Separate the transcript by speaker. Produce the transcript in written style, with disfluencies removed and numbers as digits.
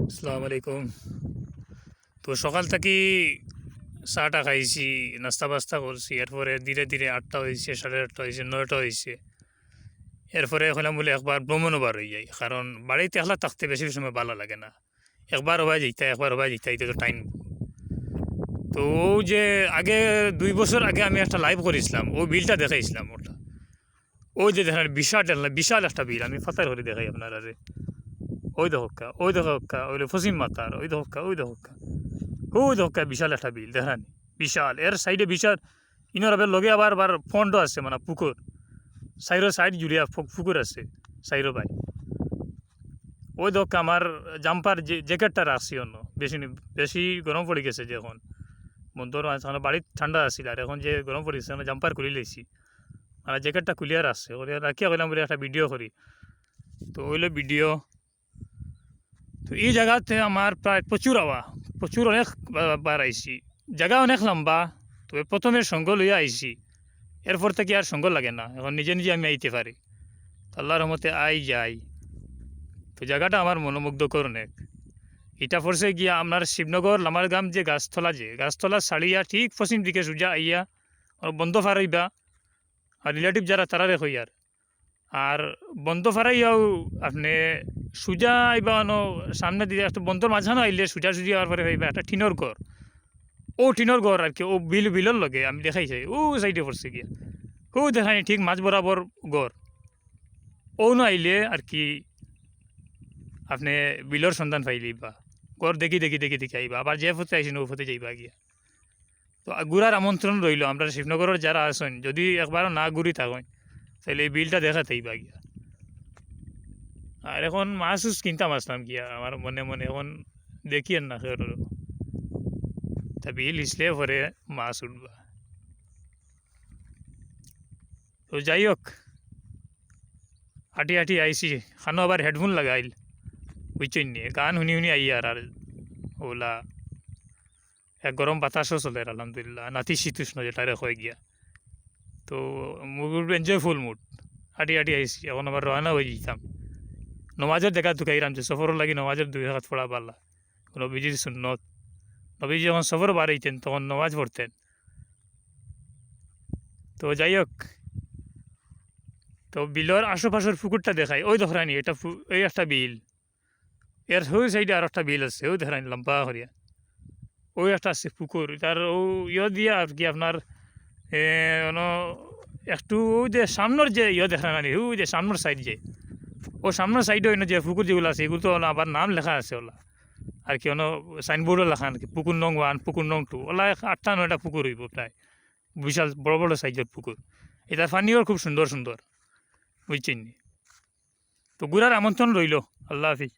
Speaker 1: আসসালামু আলাইকুম। তো সকাল থাকি চাটা খাইছি, নাস্তা বাস্তা করছি। এরপরে ধীরে ধীরে 8টা হয়েছে, 8:30 হয়েছে, 9টা হয়েছে। এরপরে হলাম বলে একবার ভ্রমণও বার হয়ে যাই, কারণ বাড়িতে একলা থাকতে বেশি সময় ভালো লাগে না। একবার হবাই যেতে একবার হবাই যেতে এটা তো টাইম। তো ও যে আগে 2 বছর আগে আমি একটা লাইভ করেছিলাম, ও বিলটা দেখাইছিলাম ওটা। ওই যে দেখেন বিশাল বিশাল একটা বিল, আমি ফাতার করে দেখাই আপনার। আরে ওই দহকা ওই দহকা ওই ফসিম মাতার ওই দহকা ওই দহকা ওই দহকা বিশাল একটা বিল দেখেন। বিশাল এর সাইডে বিশাল ইনার আবার লগে আবার আবার ফন্ড আছে, মানে পুকুর সাইরো সাইড জুড়িয়া পুকুর আছে সাইরো ভাই। ওই দহকা আমার জাম্পার যে জ্যাকেটটা রাখছি অন্য বেশি বেশি গরম পড়ে গেছে যে এখন বন্ধুর মাঝখানে বাড়ির ঠান্ডা আছিল, আর এখন যে গরম পড়েছে জাম্পার খুলে লেছি, মানে জ্যাকেটটা খুলিয়া রাখছে ওরে রাখিয়া গেলাম বলে একটা ভিডিও করি। তো ওইলে ভিডিও। তো এই জায়গাতে আমার প্রায় প্রচুর প্রচুর অনেক বার আইসি। জায়গা অনেক লম্বা, তবে প্রথমে সঙ্গ লইয়া আইসি, এরপর থেকে আর সঙ্গ লাগে না, এখন নিজে নিজে আমি আইতে পারি। আল্লাহর রহমতে আই যাই। তো জায়গাটা আমার মনোমুগ্ধকর অনেক। এটা পড়ছে গিয়া আপনার শিবনগর লামারগাম যে গাছতলা ছাড়িয়া ঠিক পশ্চিম দিকে সোজা আইয়া বন্ধ ফারাইবা, আর রিলেটিভ যারা তারা রেখই আর বন্ধ ফারাইয়াও আপনি সোজা আইবা সামনে দিয়ে একটা বন্ধর মাঝখানে আইলে সোজা সুজি হওয়ার পরে হইবা একটা টিনর ঘর। ও টিনর ঘর আর কি, ও বিলর লগে আমি দেখাইছি ও সাইডে পড়ছে গিয়া। ও দেখাই ঠিক মাঝ বরাবর ঘর। ও না আইলে আর কি আপনি বিলর সন্ধান পাইলেই বা ঘর দেখি দেখি দেখি দেখি আইবা, আবার যে ফতে আইসেন ও ফতে যাইবা গিয়া। তো ঘুরার আমন্ত্রণ রইল, আমরা শিবনগরের যারা আছেন যদি একবারও না ঘুরি থাকেন তাহলে এই বিলটা দেখাতেইবা গিয়া। আর এখন মাছ কিনতাম আসলাম গিয়া আমার মনে মনে, এখন দেখি না তা বিল ইসলে পরে মাছ উঠবা। তো যাই হোক, হাঁটি হাঁটি আইসি, খানো আবার হেডফোন লাগাইল বুঝছেন নিয়ে গান শুনি শুনি আই আর ওলা এক গরম বাতাসও চলে আলহামদুলিল্লাহ, নাতিশীতোষ্ণ যেটারে হয়ে গিয়া। তো মুড এনজয়ফুল মুড, হাঁটি হাঁটি আইসি, এখন আবার রওনা হয়ে যেতাম। নমাজের দেখা তুকাইরাম যে সফর লাগি নমাজের 2 রাকাত পড়া পারলা, নবীজির সুন্নত। নবীজি যখন সফর বাড়াইতেন তখন নমাজ পড়তেন। তো যাই হোক, তো বিলের আশেপাশের পুকুরটা দেখায় ওই ধরানি, এটা এই একটা বিল, এর ওই সাইডে আর একটা বিল আছে ওই ধরানি লম্বা করিয়া, ওই একটা আছে পুকুর। তার ও দিয়া আর কি আপনার একটু ওই যে সামনের যে দেখানি, ওই যে সামনের সাইড যে ও সামনের সাইডে যে পুকুর যেগুলো আছে এগুলো তো আবার নাম লেখা আছে ওলা আর কি, সাইনবোর্ডও লেখা আর কি, পুকুর নং 1 পুকুর নং 2 ওলা 8টা 9টা পুকুর হইব প্রায়, বিশাল বড় বড় সাইজের পুকুর। এটার পানিও খুব সুন্দর সুন্দর বুঝছেন। তো ঘুরার আমন্ত্রণ রইল। আল্লাহ হাফিজ।